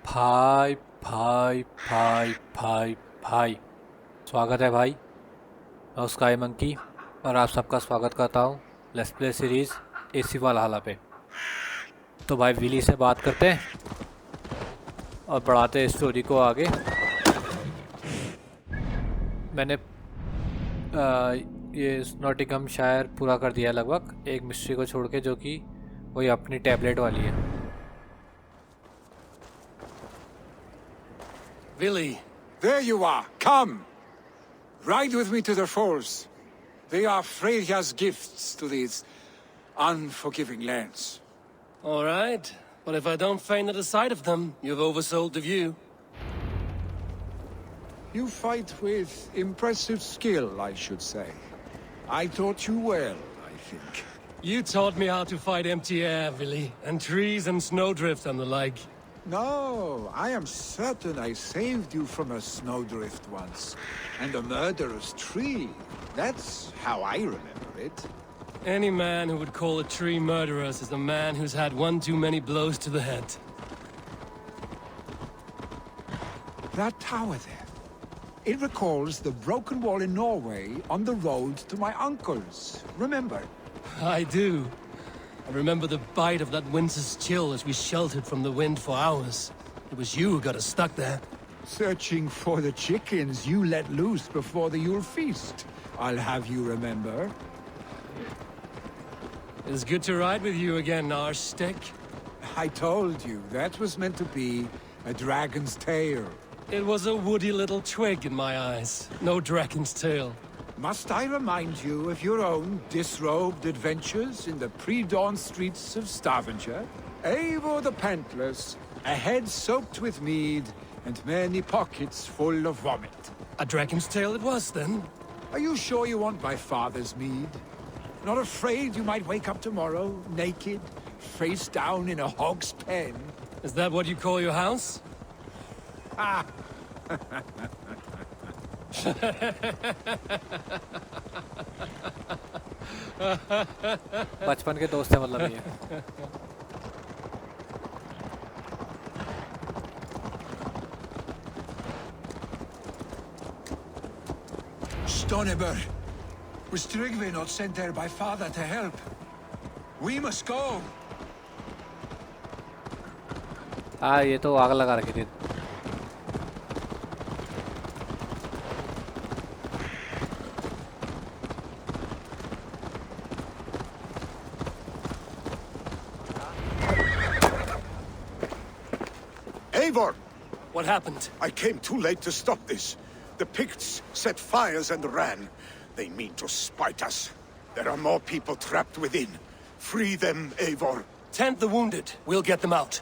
भाई भाई भाई भाई भाई, स्वागत है भाई और स्काई मंकी। और आप सबका स्वागत करता हूँ लेट्स प्ले सीरीज एसी वालहला पे। तो भाई विली से बात करते हैं और बढ़ाते हैं स्टोरी को आगे। मैंने ये नॉटिंघम शायर पूरा कर दिया लगभग, एक मिस्ट्री को छोड़ के, जो कि वही अपनी टैबलेट वाली है। Billy, there you are. Come. Ride with me to the falls. They are Freya's gifts to these unforgiving lands. All right. But if I don't faint at the sight of them, you've oversold the view. You fight with impressive skill, I should say. I taught you well, I think. You taught me how to fight empty air, Billy, and trees and snowdrift and the like. No, I am certain I saved you from a snowdrift once. And a murderous tree. That's how I remember it. Any man who would call a tree murderous is a man who's had one too many blows to the head. That tower there. It recalls the broken wall in Norway on the road to my uncle's. Remember? I do. I remember the bite of that winter's chill as we sheltered from the wind for hours. It was you who got us stuck there. Searching for the chickens you let loose before the Yule feast. I'll have you remember. It's good to ride with you again, Arstick. I told you, that was meant to be a dragon's tail. It was a woody little twig in my eyes. No dragon's tail. Must I remind you of your own disrobed adventures in the pre-dawn streets of Stavanger? Eivor the Pantless, a head soaked with mead, and many pockets full of vomit. A dragon's tail it was, then? Are you sure you want my father's mead? Not afraid you might wake up tomorrow, naked, face down in a hog's pen? Is that what you call your house? Ah! बचपन के दोस्त हैं मतलब ये। Stoneber, was Tryggve not sent there by father to help? We must go. हाँ, ये तो आग लगा रखी थी। Eivor! What happened? I came too late to stop this. The Picts set fires and ran. They mean to spite us. There are more people trapped within. Free them, Eivor. Tend the wounded. We'll get them out.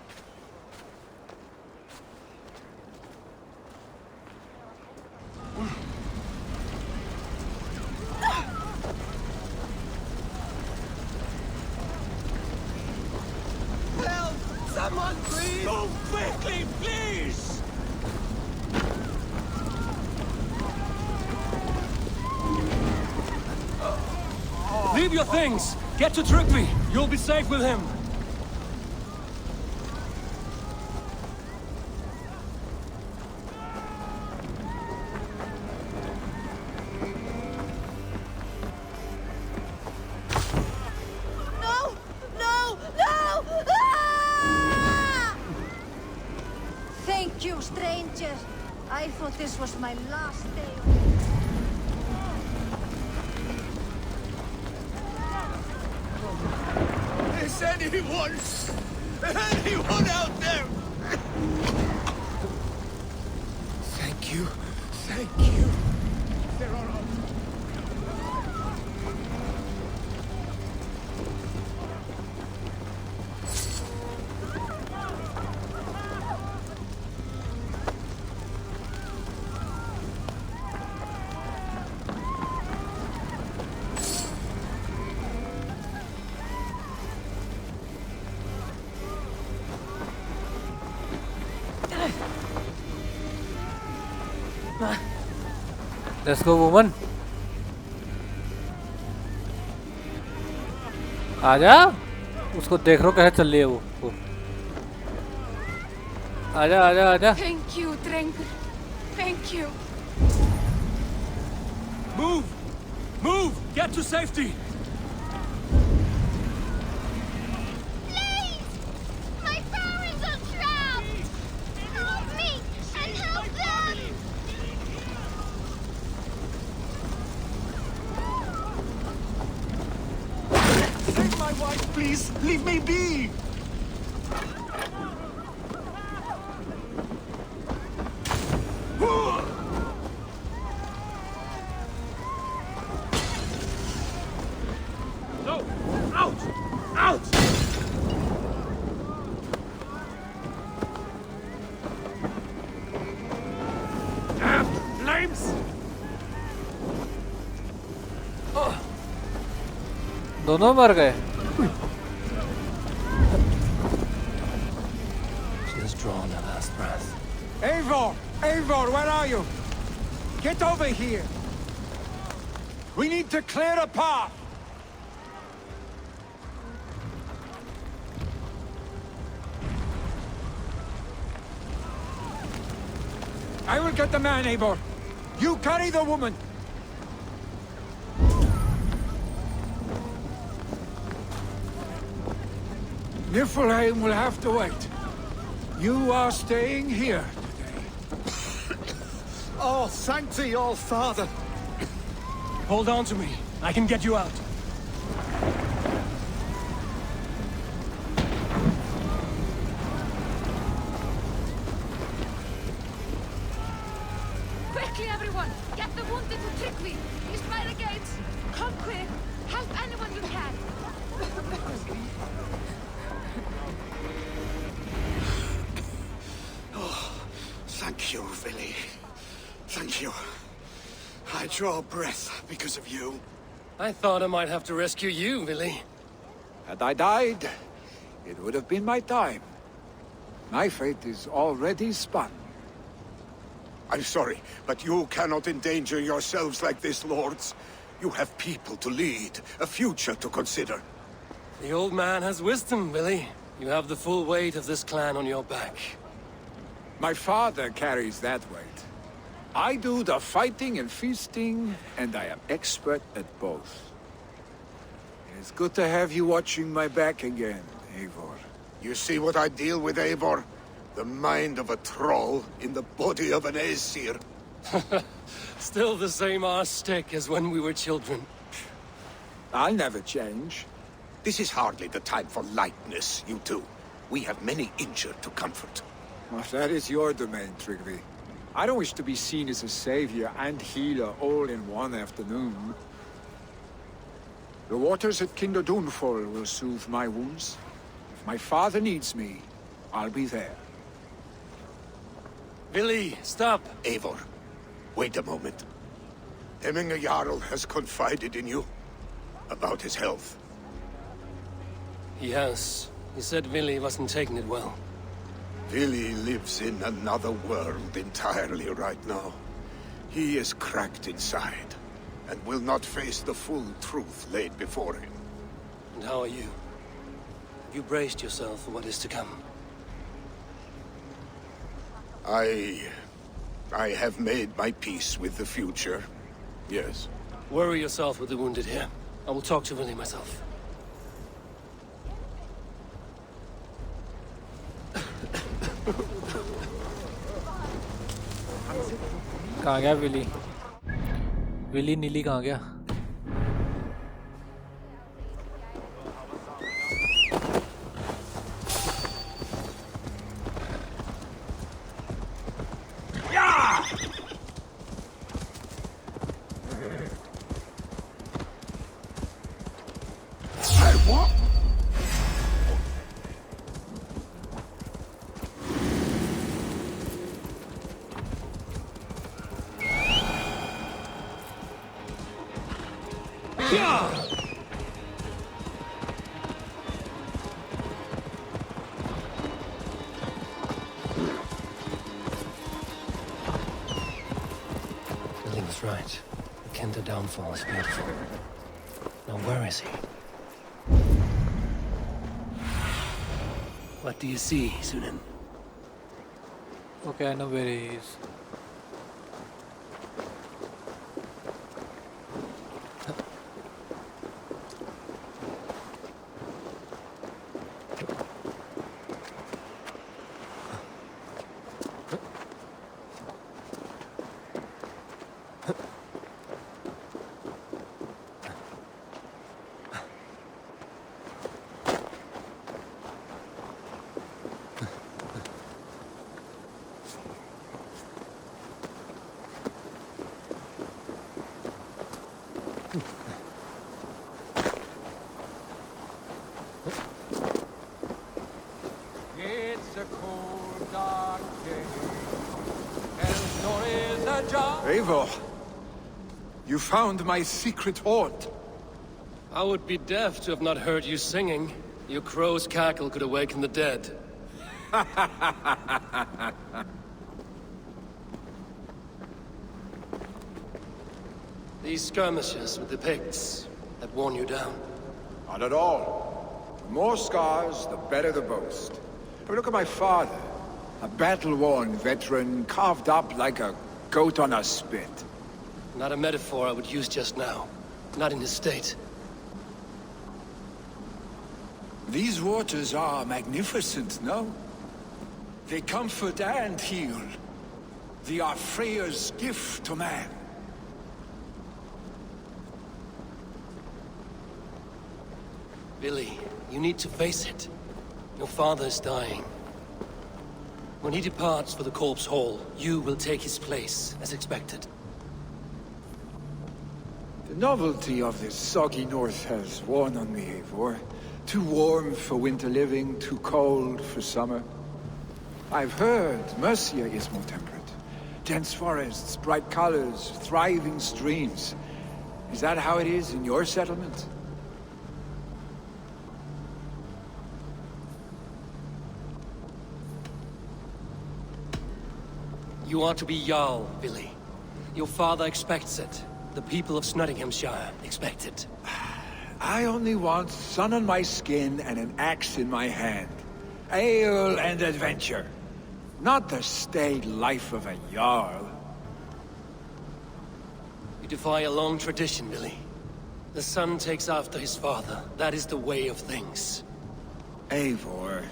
Help! Someone, please! Move quickly, please! Leave your things! Get to Tryggve! You'll be safe with him! No! No! No! Ah! Thank you, stranger. I thought this was my last day. Is anyone out there? Thank you. Thank you. There are let's go woman, आजा। उसको देख रहा हूँ कैसे चल रही है वो। आजा आजा आजा। Thank you, Drengur. Thank you. Move! Move! Get to safety! Please! My parents are trapped! Help me and help them! Save my wife, please! Leave me be! No! Out! Out! Damn flames! दोनों मर गए। She has drawn her last breath. Eivor! Eivor, where are you? Get over here! We need to clear a path! I will get the man, Eivor. You carry the woman. Niflheim will have to wait. You are staying here today. Oh, thank thee, all father! Hold on to me. I can get you out. Quickly, everyone! Get the wounded to Tryggvi! He's by the gates! Come quick! Help anyone you can! Thank you, Vili. Thank you. I draw breath because of you. I thought I might have to rescue you, Vili. Had I died, it would have been my time. My fate is already spun. I'm sorry, but you cannot endanger yourselves like this, lords. You have people to lead, a future to consider. The old man has wisdom, Vili. You have the full weight of this clan on your back. My father carries that weight. I do the fighting and feasting, and I am expert at both. It's good to have you watching my back again, Eivor. You see what I deal with, Eivor? The mind of a troll in the body of an Aesir. Still the same arse stick as when we were children. I'll never change. This is hardly the time for lightness, you two. We have many injured to comfort. Well, that is your domain, Tryggvi. I don't wish to be seen as a savior and healer all in one afternoon. The waters at Kinderdunfol will soothe my wounds. If my father needs me, I'll be there. Vili, stop! Eivor, wait a moment. Hemminger Jarl has confided in you about his health. He has. He said Vili wasn't taking it well. Vili lives in another world entirely right now. He is cracked inside, and will not face the full truth laid before him. And how are you? Have you braced yourself for what is to come? I have made my peace with the future. Yes. Worry yourself with the wounded here. I will talk to Vili myself. कहाँ गया Willie? Willie नीली कहाँ गया? Vili was right. The Kenda downfall is beautiful. Now where is he? What do you see, Sunan? Okay, I know where he is. It's a cold, dark day. Elnor is a jar. Eivor, you found my secret haunt. I would be deaf to have not heard you singing. Your crow's cackle could awaken the dead. These skirmishes with the Picts that worn you down. Not at all. The more scars, the better the boast. I mean, look at my father. A battle-worn veteran, carved up like a goat on a spit. Not a metaphor I would use just now. Not in his state. These waters are magnificent, no? They comfort and heal. They are Freya's gift to man. Billy, you need to face it. Your father is dying. When he departs for the Corpse Hall, you will take his place, as expected. The novelty of this soggy north has worn on me, Eivor. Too warm for winter living, too cold for summer. I've heard Mercia is more temperate. Dense forests, bright colors, thriving streams. Is that how it is in your settlement? You are to be Jarl, Billy. Your father expects it. The people of Nottinghamshire expect it. I only want sun on my skin and an axe in my hand. Ale and adventure. Not the staid life of a Jarl. You defy a long tradition, Billy. The son takes after his father. That is the way of things. Eivor.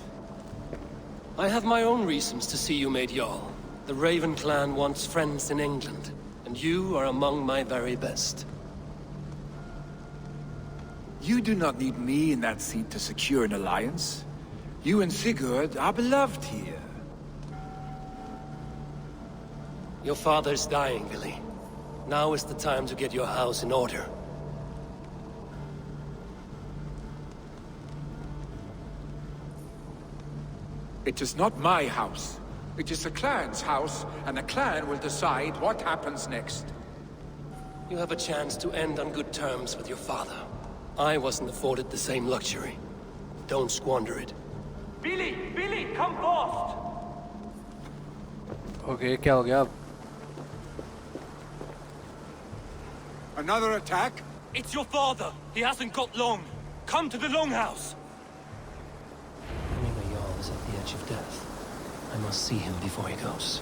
I have my own reasons to see you made Jarl. The Raven clan wants friends in England, and you are among my very best. You do not need me in that seat to secure an alliance. You and Sigurd are beloved here. Your father is dying, Billy. Now is the time to get your house in order. It is not my house. It is the clan's house, and the clan will decide what happens next. You have a chance to end on good terms with your father. I wasn't afforded the same luxury. Don't squander it. Billy! Billy, come fast! Okay, क्या हो गया अब? Another attack? It's your father! He hasn't got long! Come to the longhouse! Knowing the Jarl is at the edge of death. I must see him before he goes.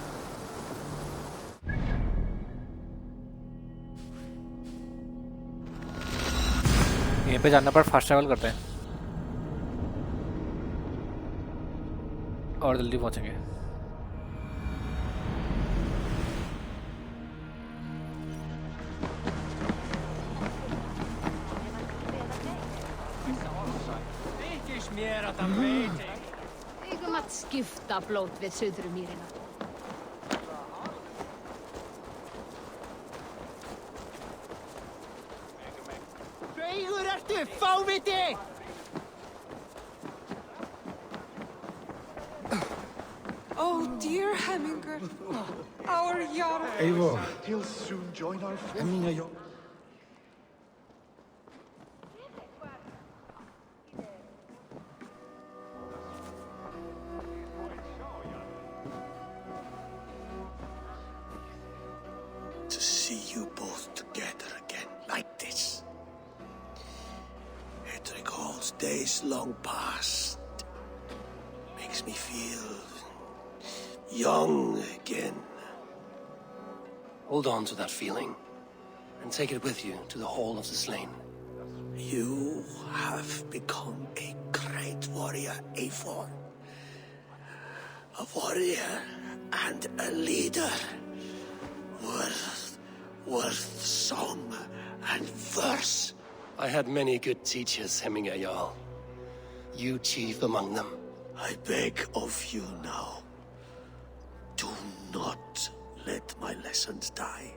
यहीं पे जाना पर fast travel करते हैं और जल्दी पहुंचेंगे. Eigum að skipta blót við Suðurmýrina. Beigur ertu, fáviti! Oh, dear Hemminger. Our Jarl. Eivor. He'll soon join our forces. To see you both together again like this. It recalls days long past. Makes me feel young again. Hold on to that feeling, and take it with you to the Hall of the Slain. You have become a great warrior, Eivor. A warrior and a leader. Worth song and verse. I had many good teachers, Hemminger Jarl. You chief among them. I beg of you now. Do not let my lessons die.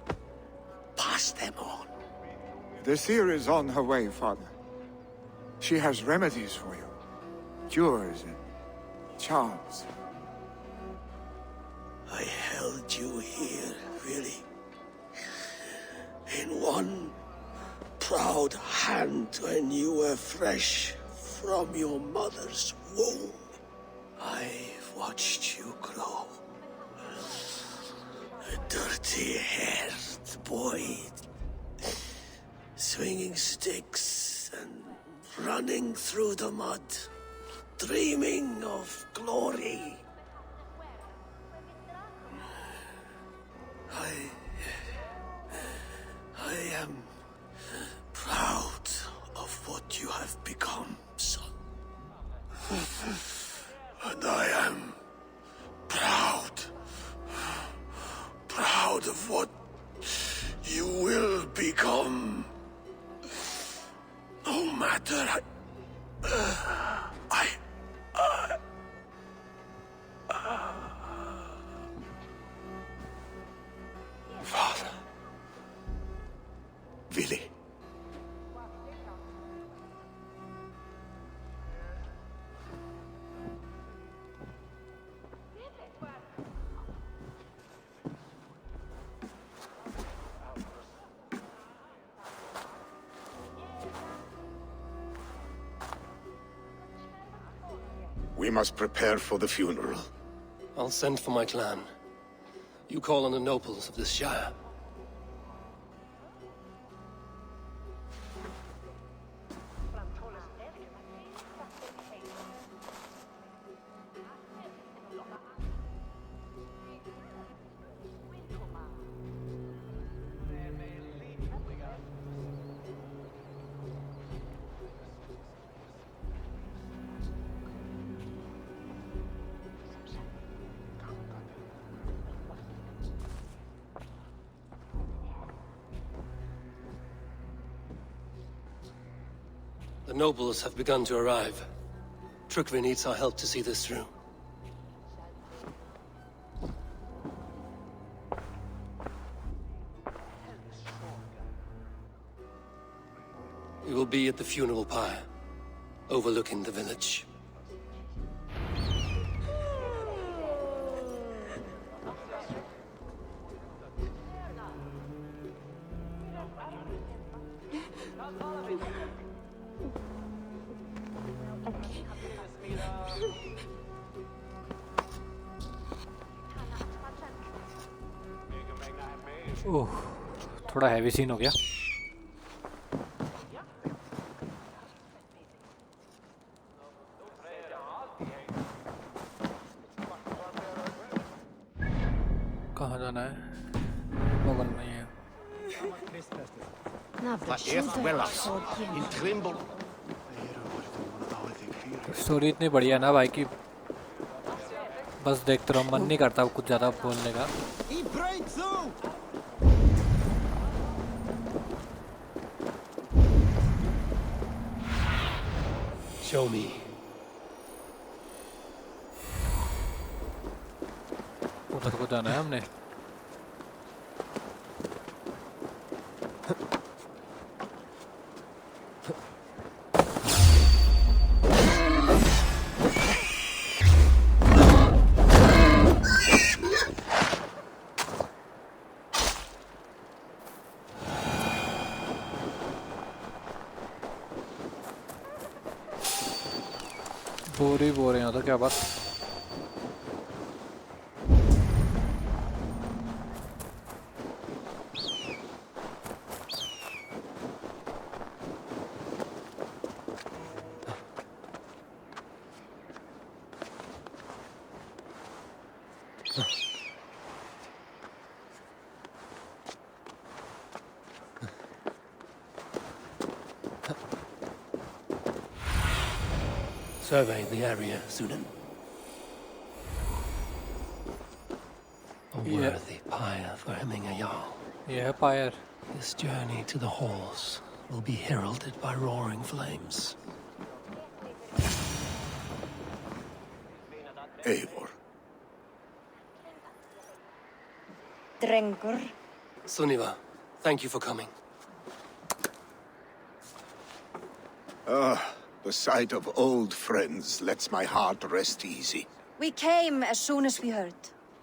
Pass them on. The seer is on her way, Father. She has remedies for you. Cures and charms. I held you here, really. In one proud hand when you were fresh from your mother's womb. I've watched you grow. A dirty-haired boy, swinging sticks and running through the mud, dreaming of glory. I am proud of what you have become, son. And I am proud of what you will become. No matter Father. Willy. We must prepare for the funeral. I'll send for my clan. You call on the nobles of this shire. The nobles have begun to arrive. Trukvi needs our help to see this through. We will be at the funeral pyre, overlooking the village. ओह थोड़ा heavy scene हो गया। कहाँ जाना है? बगल में ही है। Story इतनी बढ़िया ना भाई कि बस देखते रहो, मन नहीं करता कुछ ज़्यादा बोलने का। Show me. उधर को जाना है हमने। बोर यहाँ तो क्या बात। Survey the area, Sudan. A worthy pyre for hemming a jarl. यह है pyre. This journey to the halls will be heralded by roaring flames. Eivor. Drengur. Sunniva, thank you for coming. The sight of old friends lets my heart rest easy. We came as soon as we heard,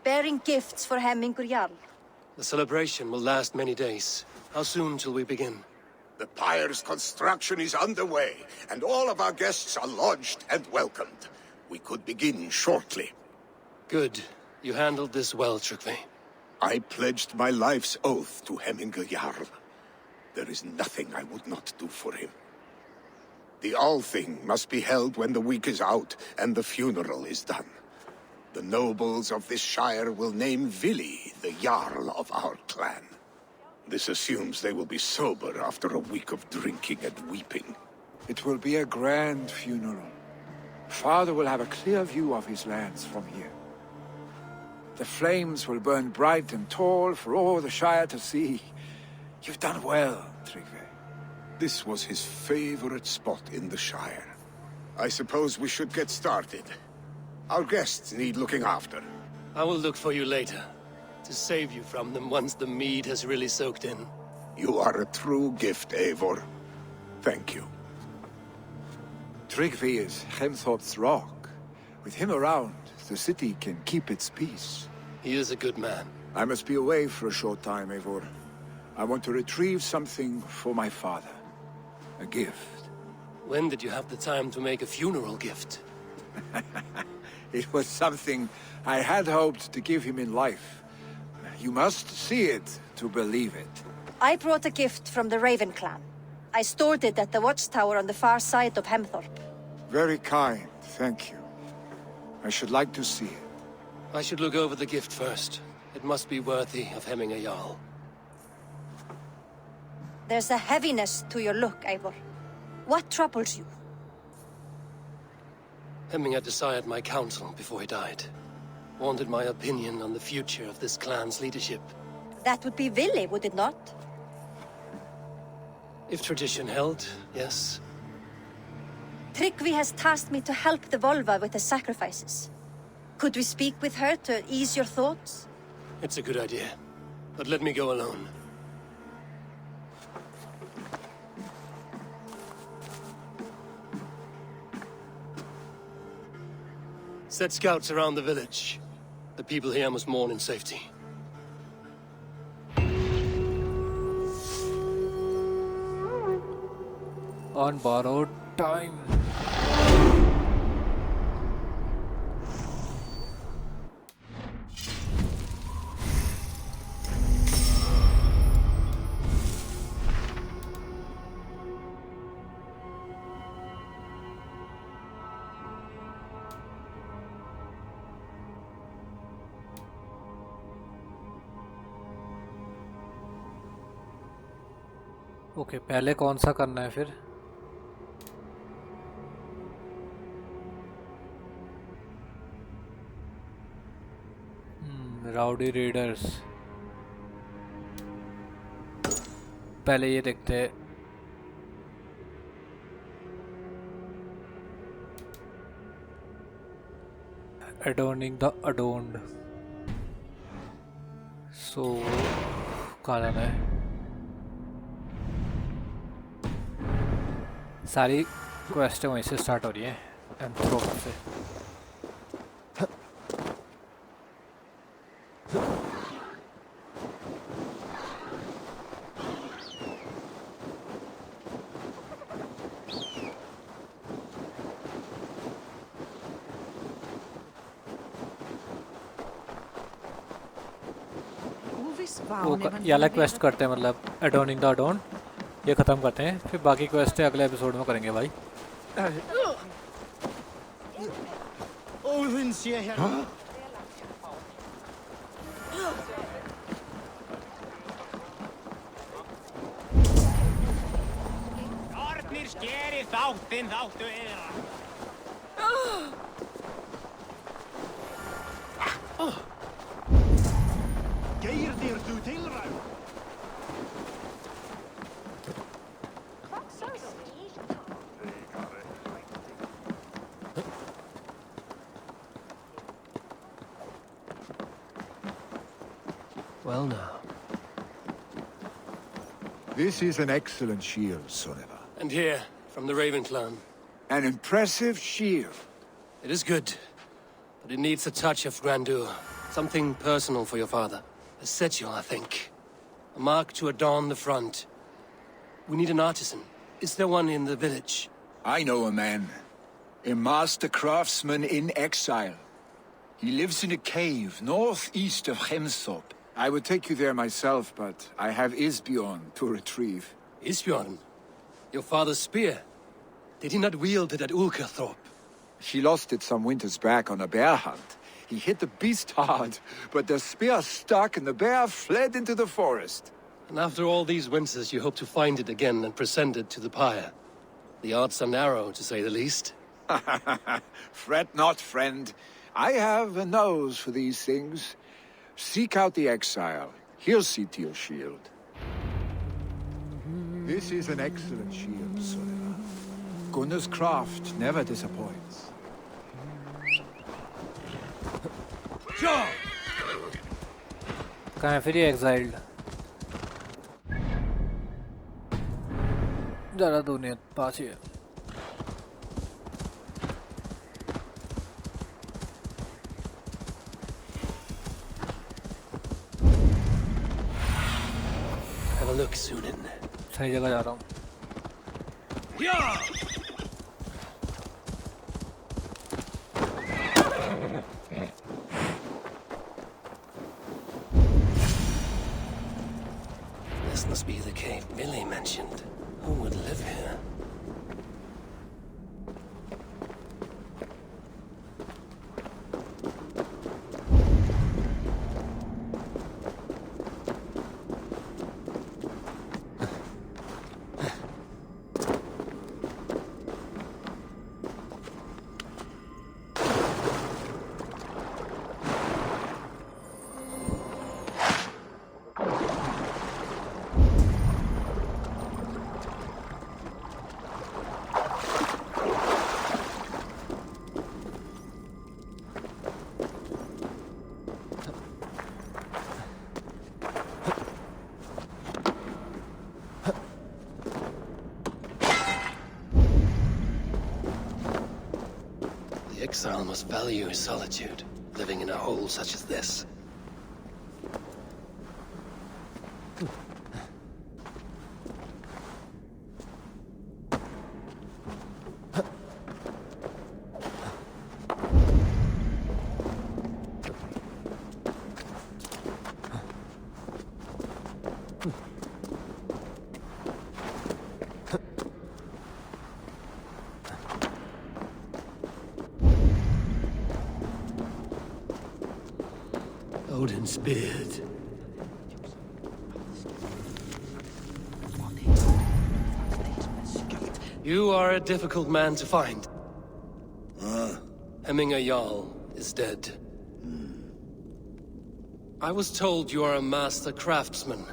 bearing gifts for Hemmingur Jarl. The celebration will last many days. How soon shall we begin? The pyre's construction is underway, and all of our guests are lodged and welcomed. We could begin shortly. Good. You handled this well, Tryggvi. I pledged my life's oath to Hemmingur Jarl. There is nothing I would not do for him. The Althing must be held when the week is out and the funeral is done. The nobles of this shire will name Vili the Jarl of our clan. This assumes they will be sober after a week of drinking and weeping. It will be a grand funeral. Father will have a clear view of his lands from here. The flames will burn bright and tall for all the Shire to see. You've done well, Tryggvi. This was his favorite spot in the Shire. I suppose we should get started. Our guests need looking after. I will look for you later, to save you from them once the mead has really soaked in. You are a true gift, Eivor. Thank you. Tryggvi is Hemthorpe's rock. With him around, the city can keep its peace. He is a good man. I must be away for a short time, Eivor. I want to retrieve something for my father. A gift. When did you have the time to make a funeral gift? It was something I had hoped to give him in life. You must see it to believe it. I brought a gift from the Raven clan. I stored it at the watchtower on the far side of Hemthorpe. Very kind, thank you. I should like to see it. I should look over the gift first. It must be worthy of hemming a jarl. There's a heaviness to your look, Eivor. What troubles you? Hemming had desired my counsel before he died. Wanted my opinion on the future of this clan's leadership. That would be Vili, would it not? If tradition held, yes. Tryggvi has tasked me to help the Volva with the sacrifices. Could we speak with her to ease your thoughts? It's a good idea. But let me go alone. Set scouts around the village. The people here must mourn in safety. On borrowed time. Okay पहले कौन सा करना है फिर rowdy readers पहले ये देखते हैं एडोनिंग द अडोन्ड सो कहाँ जाना है सारी क्वेस्टें वहीं से स्टार्ट हो रही हैं एंथ्रोप से ये वाला क्वेस्ट करते हैं मतलब एडोनिंग द अडोन ये ख़त्म करते हैं फिर बाकी क्वेस्टें अगले एपिसोड में करेंगे भाई Geir dir du tilraun. Well now. This is an excellent shield, Soneva. And here, from the Raven clan. An impressive shield. It is good, but it needs a touch of grandeur. Something personal for your father. A setio, I think. A mark to adorn the front. We need an artisan. Is there one in the village? I know a man. A master craftsman in exile. He lives in a cave northeast of Hemthorpe. I would take you there myself, but I have Isbjorn to retrieve. Isbjorn? Your father's spear? Did he not wield it at Ulkerthorpe? He lost it some winters back on a bear hunt. He hit the beast hard, but the spear stuck and the bear fled into the forest. And after all these winters, you hope to find it again and present it to the pyre. The odds are narrow, to say the least. Fret not, friend. I have a nose for these things. Seek out the exile. He'll see to your shield. This is an excellent shield, Soneva. Gunnar's craft never disappoints. कहाँ है फिर ये exiled? ज़्यादा दूर नहीं है, पास ही है. Have a look, Sunan. सही जगह जा रहा हूँ. This must be the cave Billy mentioned. Who would live here? The exile must value his solitude, living in a hole such as this. Odin's beard. You are a difficult man to find. Hemminger Jarl is dead. I was told you are a master craftsman.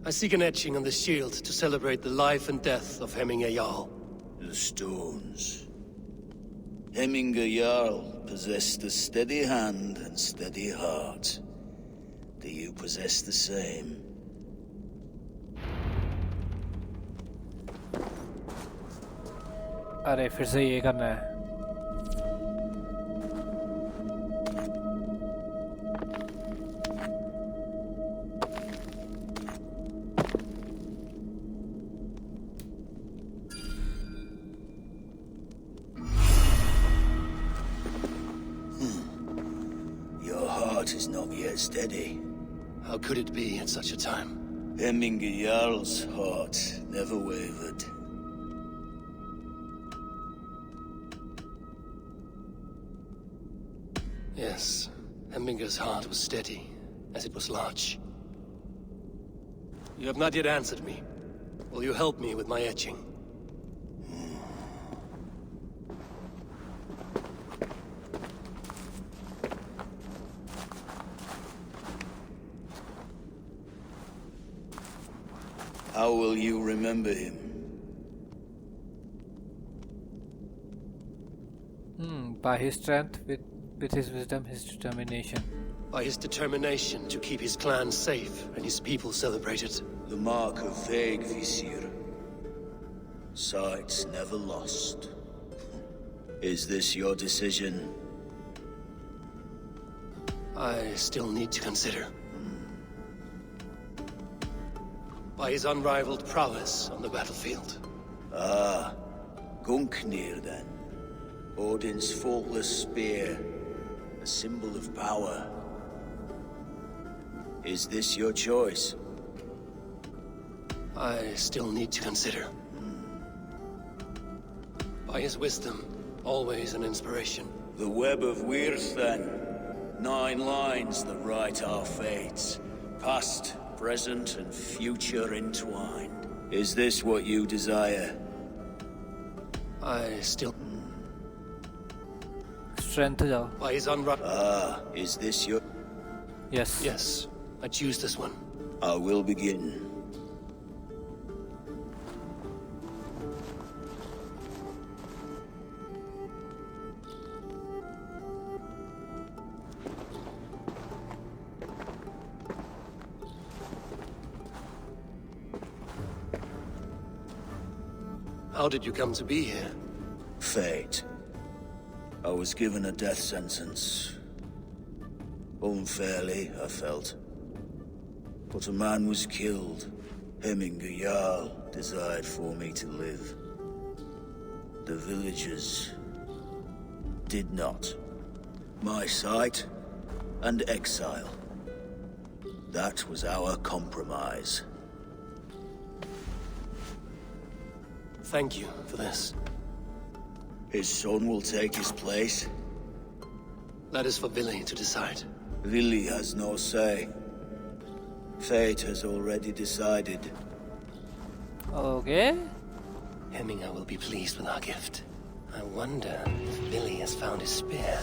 I seek an etching on the shield to celebrate the life and death of Hemminger Jarl. The stones. Hemminger Jarl possessed a steady hand and steady heart. Do you possess the same? अरे फिर से ये करना है. Your heart is not yet steady. How could it be at such a time? Hemminger Jarl's heart never wavered. Yes, Hemminger's heart was steady, as it was large. You have not yet answered me. Will you help me with my etching? How will you remember him? By his strength, with his wisdom, his determination. By his determination to keep his clan safe and his people celebrated. The mark of vague Visir. Sights never lost. Is this your decision? I still need to consider. By his unrivaled prowess on the battlefield. Ah, Gungnir then. Odin's faultless spear. A symbol of power. Is this your choice? I still need to consider. By his wisdom, always an inspiration. The web of Wirth then. 9 lines that write our fates. Past, present, and future entwined. Is this what you desire? I still... Strength जाओ. By his unrivaled... Ah, is this your... Yes. Yes, I choose this one. I will begin. How did you come to be here? Fate. I was given a death sentence. Unfairly, I felt. But a man was killed. Hemminger Jarl desired for me to live. The villagers did not. My sight and exile. That was our compromise. Thank you for this. His son will take his place. That is for Billy to decide. Vili has no say. Fate has already decided. Okay. Hemminger will be pleased with our gift. I wonder if Billy has found his spear.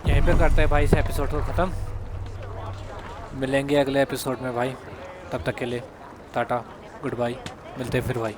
यहीं पे करते हैं भाई इस episode को ख़त्म. मिलेंगे अगले एपिसोड में भाई. तब तक के लिए टाटा, गुड बाय. मिलते हैं फिर भाई.